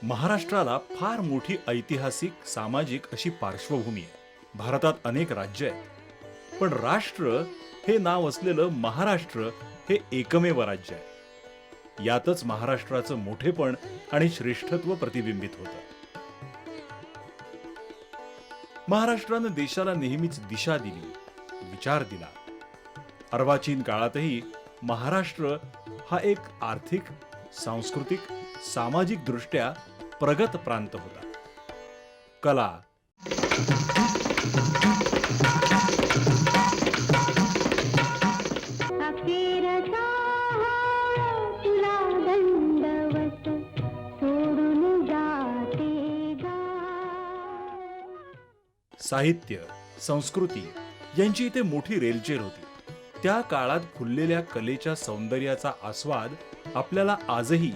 महाराष्ट्राला फार मोठी ऐतिहासिक सामाजिक अशी पार्श्वभूमी आहे. भारतात अनेक राज्य आहेत, पण राष्ट्र हे नाव असलेलं महाराष्ट्र हे एकमेव राज्य आहे. यातच महाराष्ट्राचं मोठेपण आणि श्रेष्ठत्व प्रतिबिंबित होतं. महाराष्ट्रानं देशाला नेहमीच दिशा दिली, विचार दिला. अर्वाचीन काळातही महाराष्ट्र हा एक आर्थिक, सांस्कृतिक, सामाजिक दृष्ट्या प्रगत प्रांत होता. कला, साहित्य, संस्कृती यांची इथे मोठी रेलचेल होती. त्या काळात फुललेल्या कलेच्या सौंदर्याचा आस्वाद आपल्याला आजही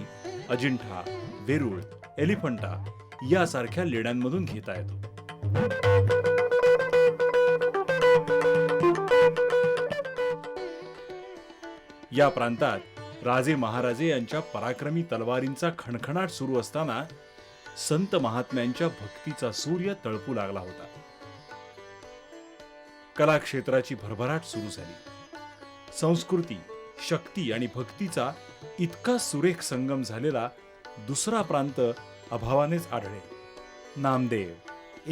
अजिंठा, वेरूळ, एलिफंटा यासारख्या लेण्यांमधून घेता येतो. या प्रांतात राजे महाराजे यांच्या पराक्रमी तलवारींचा खणखणाट सुरू असताना संत महात्म्यांच्या भक्तीचा सूर्य तळपू लागला होता. कला क्षेत्राची भरभराट सुरू झाली. संस्कृती, शक्ती आणि भक्तीचा इतका सुरेख संगम झालेला दुसरा प्रांत अभावानेच आढळेल. नामदेव,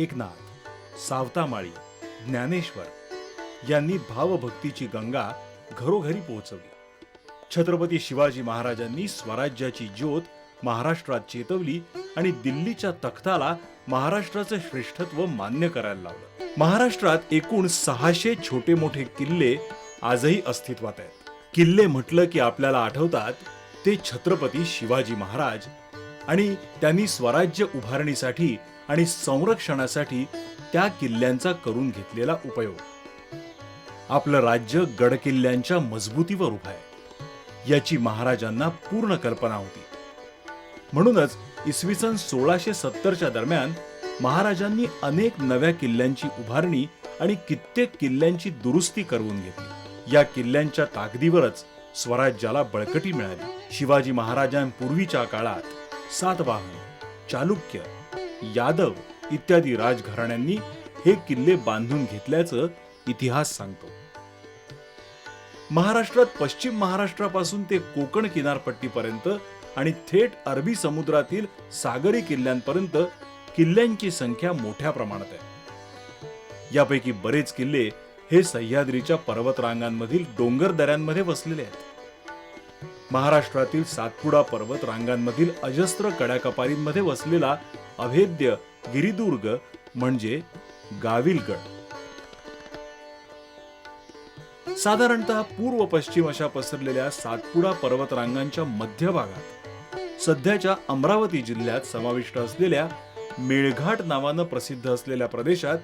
एकनाथ, सावतामाळी, ज्ञानेश्वर यांनी भावभक्तीची गंगा घरोघरी पोहोचवली. छत्रपती शिवाजी महाराजांनी स्वराज्याची ज्योत महाराष्ट्रात चेतवली आणि दिल्लीच्या तख्ताला महाराष्ट्राचं श्रेष्ठत्व मान्य करायला लावलं. महाराष्ट्रात एकूण 600 छोटे मोठे किल्ले आजही अस्तित्वात आहेत. किल्ले म्हटलं की आपल्याला आठवतात ते छत्रपती शिवाजी महाराज आणि त्यांनी स्वराज्य उभारणीसाठी आणि संरक्षणासाठी त्या किल्ल्यांचा करून घेतलेला उपयोग. आपलं राज्य गडकिल्ल्यांच्या मजबुतीवर उभं आहे याची महाराजांना पूर्ण कल्पना होती. म्हणूनच इसवी सन 1670च्या दरम्यान महाराजांनी अनेक नव्या किल्ल्यांची उभारणी आणि कित्येक किल्ल्यांची दुरुस्ती करवून घेतली. या किल्ल्यांच्या ताकदीवरच स्वराज्याला बळकटी मिळाली. शिवाजी महाराजांपूर्वीच्या काळात सातवाहन, चालुक्य, यादव इत्यादी राजघराण्यांनी हे किल्ले बांधून घेतल्याचं इतिहास सांगतो. महाराष्ट्रात पश्चिम महाराष्ट्रापासून ते कोकण किनारपट्टीपर्यंत आणि थेट अरबी समुद्रातील सागरी किल्ल्यांपर्यंत किल्ल्यांची संख्या मोठ्या प्रमाणात आहे. यापैकी बरेच किल्ले हे सह्याद्रीच्या पर्वतरांगांमधील डोंगर दऱ्यांमध्ये वसलेले आहेत. महाराष्ट्रातील सातपुडा पर्वत रांगांमधील अजस्त्र कड्याकपारींमध्ये वसलेला अभेद्य गिरिदुर्ग म्हणजे गाविलगड. साधारणतः पूर्व पश्चिम अशा पसरलेल्या सातपुडा पर्वतरांगांच्या मध्य भागात सध्याच्या अमरावती जिल्ह्यात समाविष्ट असलेल्या मेळघाट नावानं प्रसिद्ध असलेल्या प्रदेशात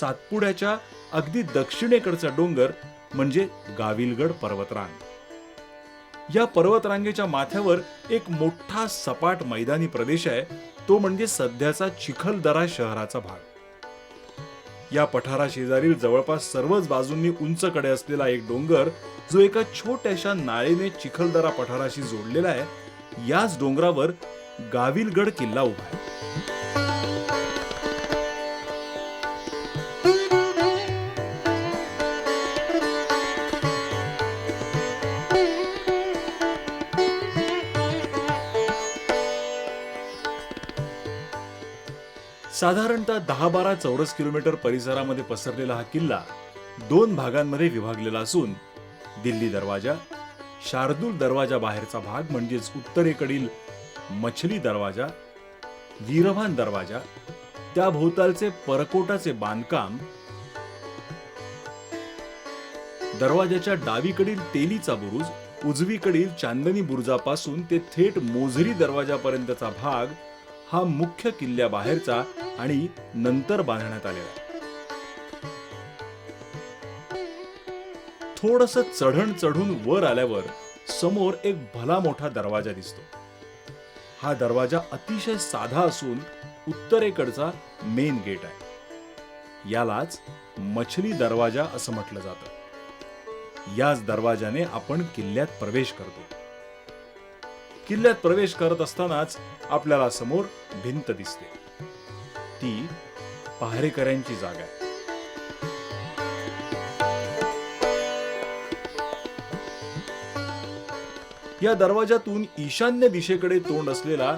सातपुड्याच्या अगदी दक्षिणेकडचा डोंगर म्हणजे गाविलगड पर्वतरांग. या पर्वतरांगेच्या माथ्यावर एक मोठा सपाट मैदानी प्रदेश आहे, तो म्हणजे सध्याचा चिखलदरा शहराचा भाग. या पठारा शेजारील जवळपास सर्वच बाजूंनी उंच कडे असलेला एक डोंगर जो एका छोट्याशा नाळेने चिखलदरा पठाराशी जोडलेला आहे, याच डोंगरावर गाविलगड किल्ला उभा आहे. साधारणतः 10-12 चौरस किलोमीटर परिसरामध्ये पसरलेला हा किल्ला 2 भागांमध्ये विभागलेला असून दिल्ली दरवाजा, शार्दूल दरवाजा बाहेरचा भाग म्हणजेच उत्तरेकडील मछली दरवाजा, वीरभान दरवाजा, त्या भोवतालचे परकोटाचे बांधकाम, दरवाजाच्या डावीकडील तेलीचा बुरुज, उजवीकडील चांदणी बुरुजापासून ते थेट मोझरी दरवाजापर्यंतचा भाग हा मुख्य किल्ल्याबाहेरचा आणि नंतर बांधण्यात आलेला आहे. थोडस चढण चढून वर आल्यावर समोर एक भला मोठा दरवाजा दिसतो. हा दरवाजा अतिशय साधा असून उत्तरेकडचा मेन गेट आहे. यालाच मछली दरवाजा असं म्हटलं जातं. याच दरवाजाने आपण किल्ल्यात प्रवेश करतो. किल्ल्यात प्रवेश करत असतानाच आपल्याला समोर भिंत दिसते. ती पहारेकऱ्यांची जागा आहे. या दरवाजातून ईशान्य दिशेकडे तोंड असलेला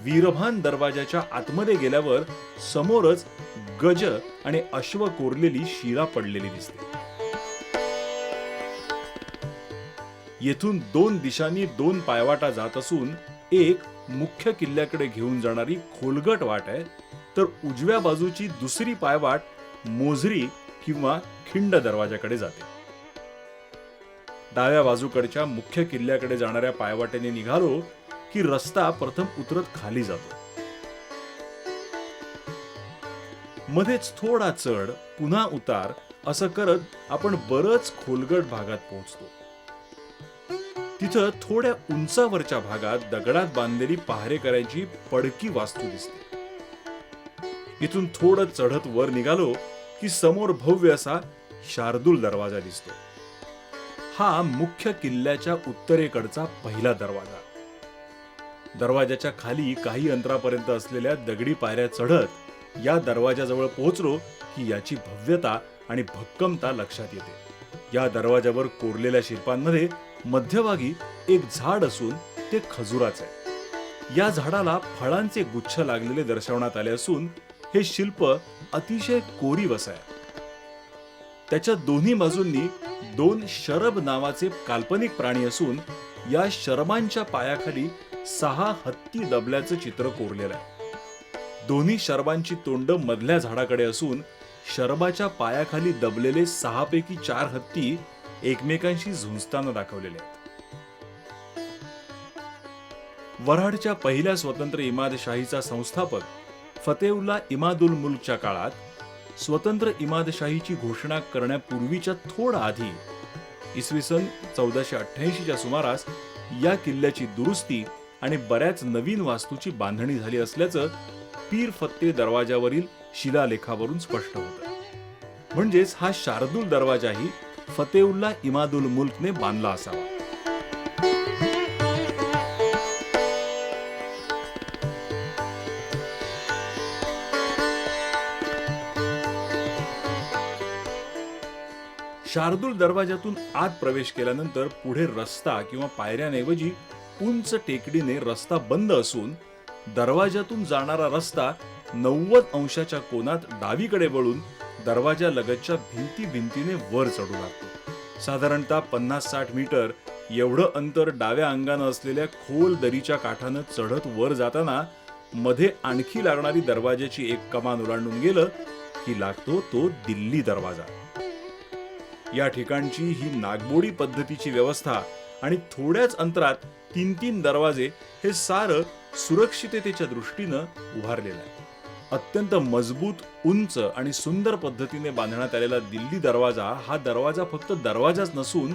वीरभान दरवाजाच्या आतमध्ये गेल्यावर समोरच गज आणि अश्व कोरलेली शिला पडलेली दिसते. येथून दोन दिशांनी दोन पायवाटा जात असून एक मुख्य किल्ल्याकडे घेऊन जाणारी खोलगट वाट आहे, तर उजव्या बाजूची दुसरी पायवाट मोझरी किंवा खिंड दरवाजाकडे जाते. डाव्या बाजूकडच्या मुख्य किल्ल्याकडे जाणाऱ्या पायवाटेने निघालो की रस्ता प्रथम उतरत खाली जातो. मध्येच थोडा चढ, पुन्हा उतार असं करत आपण बरच खोलगट भागात पोहोचतो. तिथं थोड्या उंचावरच्या भागात दगडात बांधलेली पहारेकऱ्यांची पडकी वास्तू दिसते. इथून थोडं चढत वर निघालो की समोर भव्य असा शार्दूल दरवाजा दिसतो. हा मुख्य किल्ल्याच्या उत्तरेकडचा पहिला दरवाजा. दरवाजाच्या खाली काही अंतरापर्यंत असलेल्या दगडी पायऱ्या चढत या दरवाजाजवळ पोहोचलो की याची भव्यता आणि भक्कमता लक्षात येते. या दरवाजावर कोरलेल्या शिल्पांमध्ये मध्यभागी एक झाड असून ते खजुराचे आहे. या झाडाला फळांचे गुच्छ लागलेले दर्शवण्यात आले असून हे शिल्प अतिशय कोरीवस आहे. त्याच्या दोन्ही बाजूंनी दोन शरब नावाचे काल्पनिक प्राणी असून या शरबांच्या पायाखाली 6 हत्ती दबल्याचं चित्र कोरलेलं आहे. दोन्ही शरबांची तोंड मधल्या झाडाकडे असून शरबाच्या पायाखाली दबलेले 6 पैकी 4 हत्ती एकमेकांशी झुंजताना दाखवलेले आहेत. वऱ्हाडच्या पहिल्या स्वतंत्र इमादशाहीचा संस्थापक फतेउल्ला इमादुल मुल्कच्या काळात स्वतंत्र इमादशाहीची घोषणा करण्यापूर्वीच्या थोडा आधी इसवी सन 1488च्या सुमारास या किल्ल्याची दुरुस्ती आणि बऱ्याच नवीन वास्तूची बांधणी झाली असल्याचं पीर फत्ते दरवाजावरील शिलालेखावरून स्पष्ट होतं. म्हणजेच हा शार्दूल दरवाजाही फतेउल्ला इमादुल मुल्कने बांधला असावा. शार्दूल दरवाजातून आत प्रवेश केल्यानंतर पुढे रस्ता किंवा पायऱ्यांऐवजी उंच टेकडीने रस्ता बंद असून दरवाजातून जाणारा रस्ता 90 अंशाच्या कोनात डावीकडे वळून दरवाजा लगतच्या भिंतीने वर चढू लागतो. साधारणतः 50-60 मीटर एवढं अंतर डाव्या अंगानं असलेल्या खोल दरीच्या काठानं चढत वर जाताना मध्ये आणखी लागणारी दरवाजाची एक कमान ओलांडून गेलं की लागतो तो दिल्ली दरवाजा. या ठिकाणची ही नागमोडी पद्धतीची व्यवस्था आणि थोड्याच अंतरात 3-3 दरवाजे हे सारं सुरक्षिततेच्या दृष्टीनं उभारलेलं आहे. अत्यंत मजबूत, उंच आणि सुंदर पद्धतीने बांधण्यात आलेला दिल्ली दरवाजा हा दरवाजा फक्त दरवाजाच नसून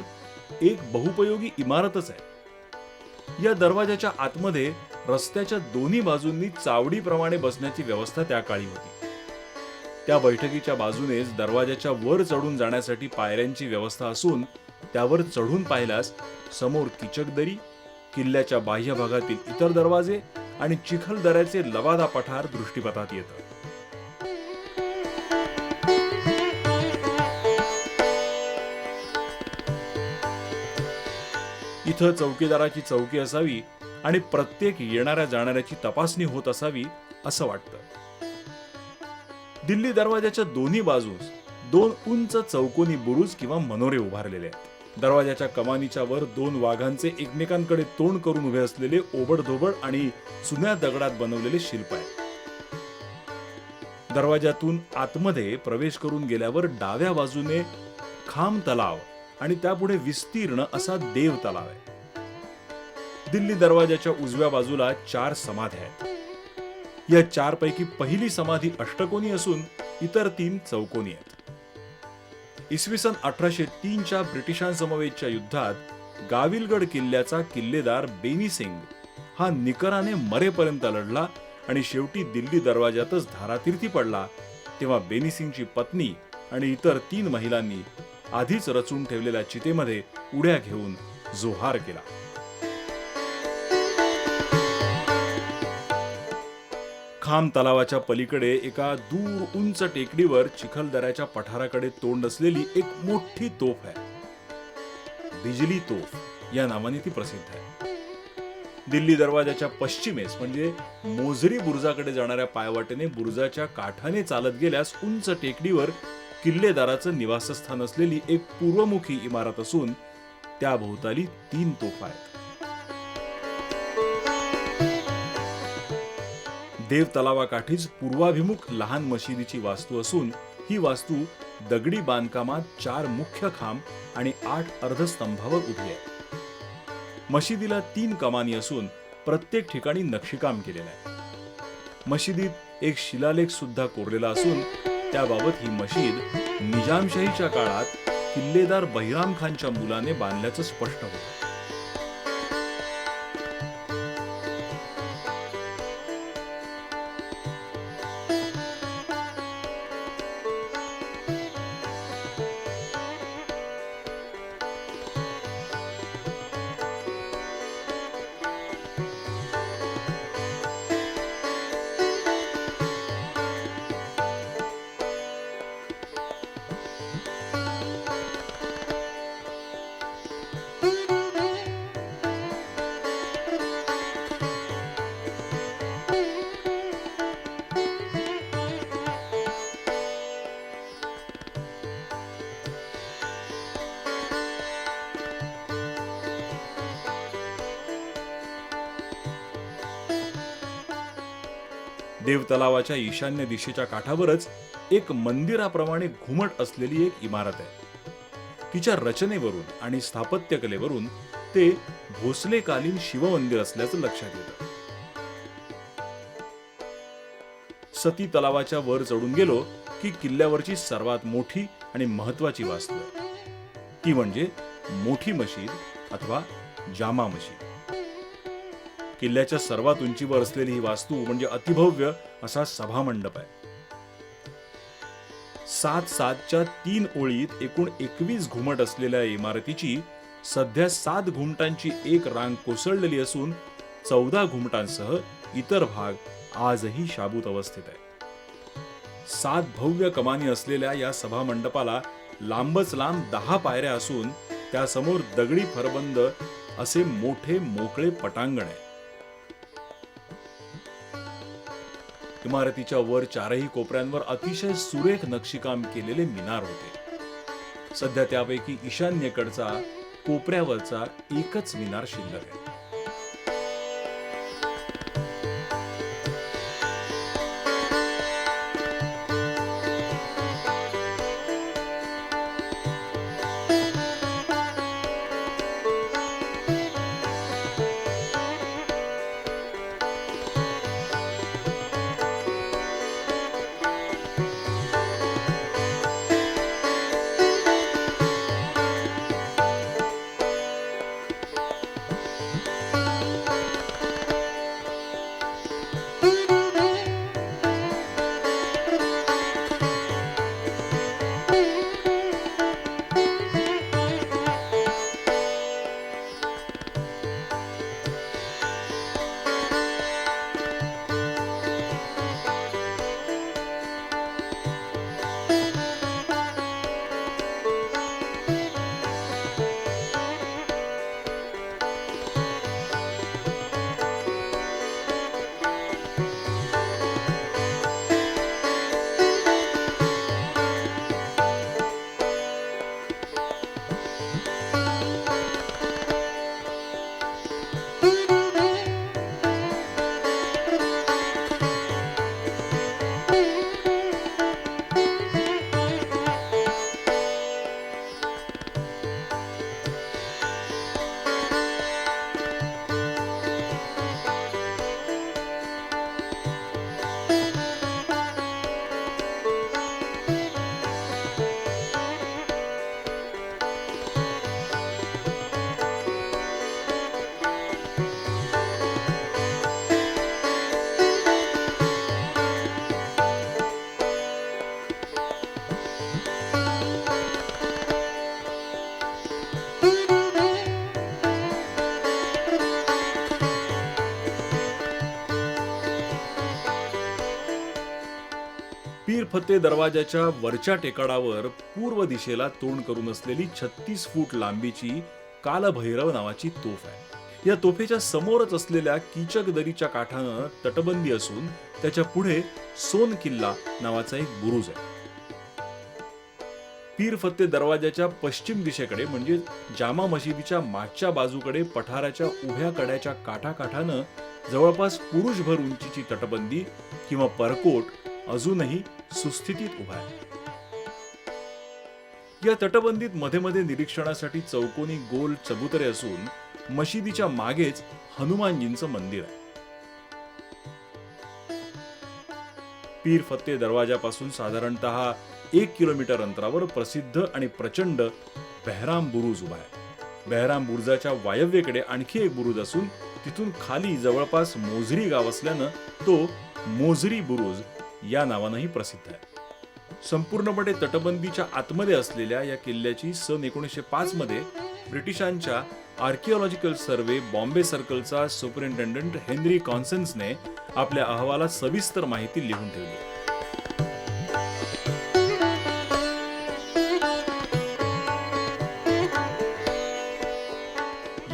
एक बहुपयोगी इमारतच आहे. या दरवाजाच्या आतमध्ये रस्त्याच्या दोन्ही बाजूंनी चावडीप्रमाणे बसण्याची व्यवस्था त्या काळी होती. त्या बैठकीच्या बाजूनेच दरवाजाच्या वर चढून जाण्यासाठी पायऱ्यांची व्यवस्था असून त्यावर चढून पाहिल्यास समोर किचकदरी, किल्ल्याच्या बाह्य भागातील इतर दरवाजे आणि चिखलदऱ्याचे लवादा पठार दृष्टीपथात येतं. इथं चौकीदाराची चौकी असावी आणि प्रत्येक येणाऱ्या जाणाऱ्याची तपासणी होत असावी असं वाटतं. दिल्ली दरवाजाच्या दोन्ही बाजूस 2 उंच चौकोनी बुरुज किंवा मनोरे उभारलेले आहेत. दरवाजाच्या कमानीच्या वर 2 वाघांचे एकमेकांकडे तोंड करून उभे असलेले ओबडधोबड आणि चुन्या दगडात बनवलेले शिल्प आहे. दरवाजातून आतमध्ये प्रवेश करून गेल्यावर डाव्या बाजूने खाम तलाव आणि त्यापुढे विस्तीर्ण असा देव तलाव आहे. दिल्ली दरवाजाच्या उजव्या बाजूला 4 समाध्या आहेत. या चारपैकी पहिली समाधी अष्टकोनी असून इतर 3 चौकोनी आहेत. इसवी सन 1803च्या ब्रिटिशांसमवेतच्या युद्धात गाविलगड किल्ल्याचा किल्लेदार बेनी सिंग हा निकराने मरेपर्यंत लढला आणि शेवटी दिल्ली दरवाजातच धारातीर्थी पडला. तेव्हा बेनी सिंगची पत्नी आणि इतर 3 महिलांनी आधीच रचून ठेवलेल्या चितेमध्ये उड्या घेऊन जोहार केला. खाम तलावाच्या पलीकडे एका दूर उंच टेकडीवर चिखलदऱ्याच्या पठाराकडे तोंड असलेली एक मोठी तोफ आहे. बिजली तोफ या नावाने ती प्रसिद्ध आहे. दिल्ली दरवाजाच्या पश्चिमेस म्हणजे मोझरी बुरुजाकडे जाणाऱ्या पायवाटेने बुरुजाच्या काठाने चालत गेल्यास उंच टेकडीवर किल्लेदाराचं निवासस्थान असलेली एक पूर्वमुखी इमारत असून त्या भोवताली 3 तोफा आहेत. देव तलावाकाठीच पूर्वाभिमुख लहान मशिदीची वास्तू असून ही वास्तू दगडी बांधकामात 4 मुख्य खांब आणि 8 अर्धस्तंभावर उभी आहे. मशिदीला 3 कमानी असून प्रत्येक ठिकाणी नक्षीकाम केलेलं आहे. मशिदीत एक शिलालेख सुद्धा कोरलेला असून त्याबाबत ही मशीद निजामशाहीच्या काळात किल्लेदार बहिराम खानच्या मुलाने बांधल्याचं स्पष्ट होतं. देव तलावाच्या ईशान्य दिशेच्या काठावरच एक मंदिराप्रमाणे घुमट असलेली एक इमारत आहे. तिच्या रचनेवरून आणि स्थापत्यकलेवरून ते भोसलेकालीन शिवमंदिर असल्याचं लक्षात येतं. सती तलावाच्या वर चढून गेलो की किल्ल्यावरची सर्वात मोठी आणि महत्वाची वास्तू आहे. ती म्हणजे मोठी मशीद अथवा जामा मशीद. किल्ल्याच्या सर्वात उंचीवर असलेली ही वास्तू म्हणजे अतिभव्य असा सभामंडप आहे. 7-7च्या 3 ओळीत एकूण 21 घुमट असलेल्या इमारतीची सध्या 7 घुमटांची एक रांग कोसळलेली असून 14 घुमटांसह इतर भाग आजही शाबूत अवस्थेत आहे. 7 भव्य कमानी असलेल्या या सभामंडपाला लांबच लांब 10 पायऱ्या असून त्यासमोर दगडी फरबंद असे मोठे मोकळे पटांगण आहे. इमारतीच्या वर 4ही कोपऱ्यांवर अतिशय सुरेख नक्षीकाम केलेले मिनार होते. सध्या त्यापैकी ईशान्येकडचा कोपऱ्यावरचा एकच मिनार शिल्लक आहे. फतेह दरवाजाच्या वरच्या टेकाडावर पूर्व दिशेला तोंड करून असलेली 36 फूट लांबीची कालभैरव नावाची तोफ आहे। या तोफेच्या समोरच असलेल्या कीचक दरीच्या काठानं तटबंदी असून त्याच्या पुढे सोन किल्ला नावाचा एक बुरुज आहे। पीर फतेह दरवाजाच्या पश्चिम दिशेकडे म्हणजे जामा मशिदीच्या मागच्या बाजूकडे पठाराच्या उभ्या कड्याच्या काठाकाठानं जवळपास पुरुषभर उंचीची तटबंदी किंवा परकोट अजूनही सुस्थितीत उभा आहे। या तटबंदीत मध्ये मध्ये निरीक्षणासाठी चौकोनी गोल चबुतरे असून मशिदीच्या मागेच हनुमानजींचं मंदिर आहे। पीर फतेह दरवाजापासून साधारणतः 1 किलोमीटर अंतरावर प्रसिद्ध आणि प्रचंड बेहराम बुरुज उभा आहे। बेहराम बुरुजाच्या वायव्येकडे आणखी एक बुरुज असून तिथून खाली जवळपास मोझरी गाव असल्यानं तो मोझरी बुरुज या नावानंही प्रसिद्ध आहे। संपूर्णपणे तटबंदीच्या आतमध्ये असलेल्या या किल्ल्याची सन 1905 मध्ये ब्रिटिशांच्या आर्किओलॉजिकल सर्वे बॉम्बे सर्कलचा सुपरिंटेंडंट हेनरी कॉन्सेन्सने आपल्या अहवालात सविस्तर माहिती लिहून ठेवली।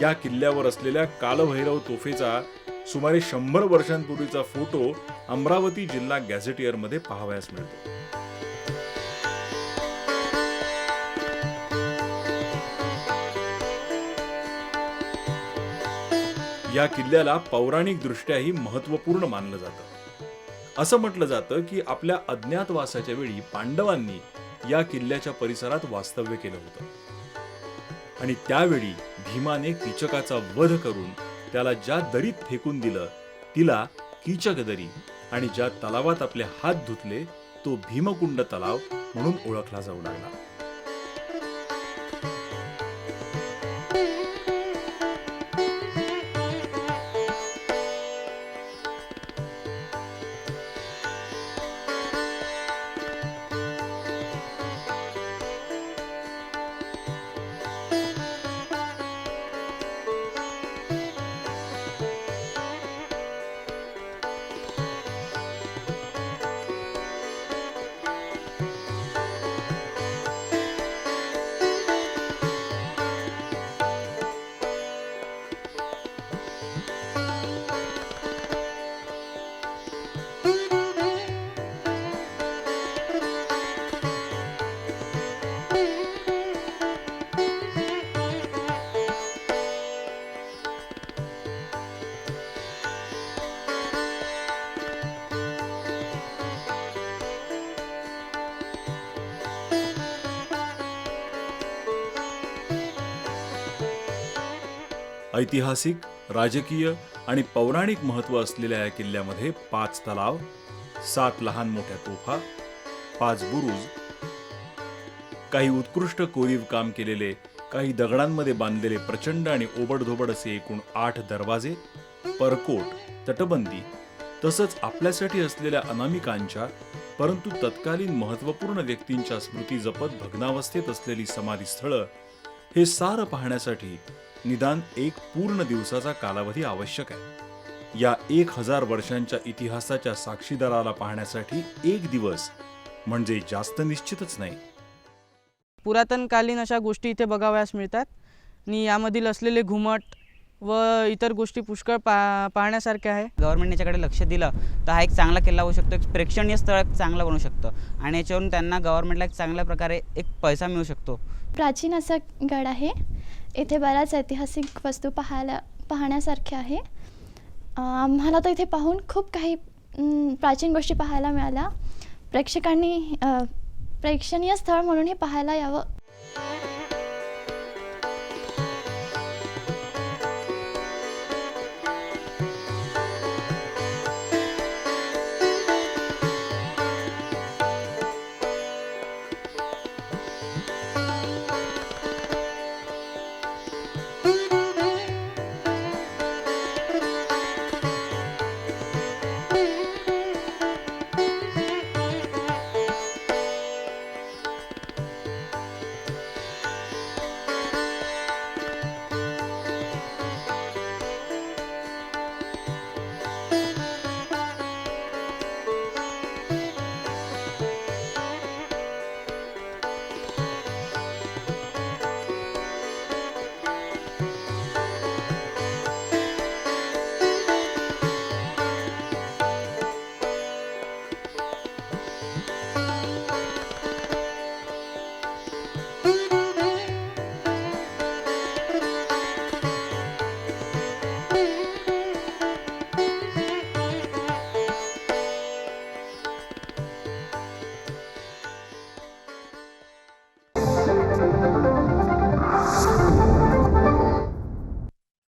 या किल्ल्यावर असलेल्या कालभैरव तोफेचा सुमारे 100 वर्षांपूर्वीचा फोटो अमरावती जिल्हा गॅझेटियर मध्ये पाहावयास मिळतो। या किल्ल्याला पौराणिक दृष्ट्याही महत्त्वपूर्ण मानलं जातं। असं म्हटलं जातं की आपल्या अज्ञातवासाच्या वेळी पांडवांनी या किल्ल्याच्या परिसरात वास्तव्य केलं होतं आणि त्यावेळी भीमाने कीचकाचा वध करून त्याला ज्या दरीत फेकून दिलं तिला कीचक दरी आणि ज्या तलावात आपले हात धुतले तो भीमकुंड तलाव म्हणून ओळखला जाऊ लागला। ऐतिहासिक, राजकीय आणि पौराणिक महत्त्व असलेल्या या किल्ल्यामध्ये 5 तलाव, 7 लहान मोठ्या तोफा, 5 बुरुज, काही उत्कृष्ट कोरीव काम केलेले, काही दगडांमध्ये बांधलेले प्रचंड आणि ओबडधोबड असे एकूण 8 दरवाजे, परकोट, तटबंदी तसंच आपल्यासाठी असलेल्या अनामिकांच्या परंतु तत्कालीन महत्त्वपूर्ण व्यक्तींच्या स्मृती जपत भग्नावस्थेत असलेली समाधीस्थळं हे सारं पाहण्यासाठी निदान एक पूर्ण दिवसाचा कालावधी आवश्यक आहे। या 1000 वर्षांच्या इतिहासाच्या साक्षीदाराला पाहण्यासाठी एक दिवस म्हणजे जास्त निश्चितच नाही। पुरातनकालीन अशा गोष्टी इथे बघावयास मिळतात आणि यामधील असलेले घुमट व इतर गोष्टी पुष्कळ पाहण्यासारख्या आहे। गव्हर्नमेंटने याच्याकडे लक्ष दिलं तर हा एक चांगला किल्ला होऊ शकतो, एक प्रेक्षणीय स्थळ चांगलं बनू शकतं आणि याच्यावरून त्यांना गव्हर्नमेंटला एक चांगल्या प्रकारे एक पैसा मिळू शकतो। प्राचीन असा गड आहे, इथे बऱ्याच ऐतिहासिक वस्तू पाहण्यासारख्या आहे। आम्हाला तर इथे पाहून खूप काही प्राचीन गोष्टी पाहायला मिळाल्या। प्रेक्षकांनी प्रेक्षणीय स्थळ म्हणून हे पाहायला यावं। धन्यवाद.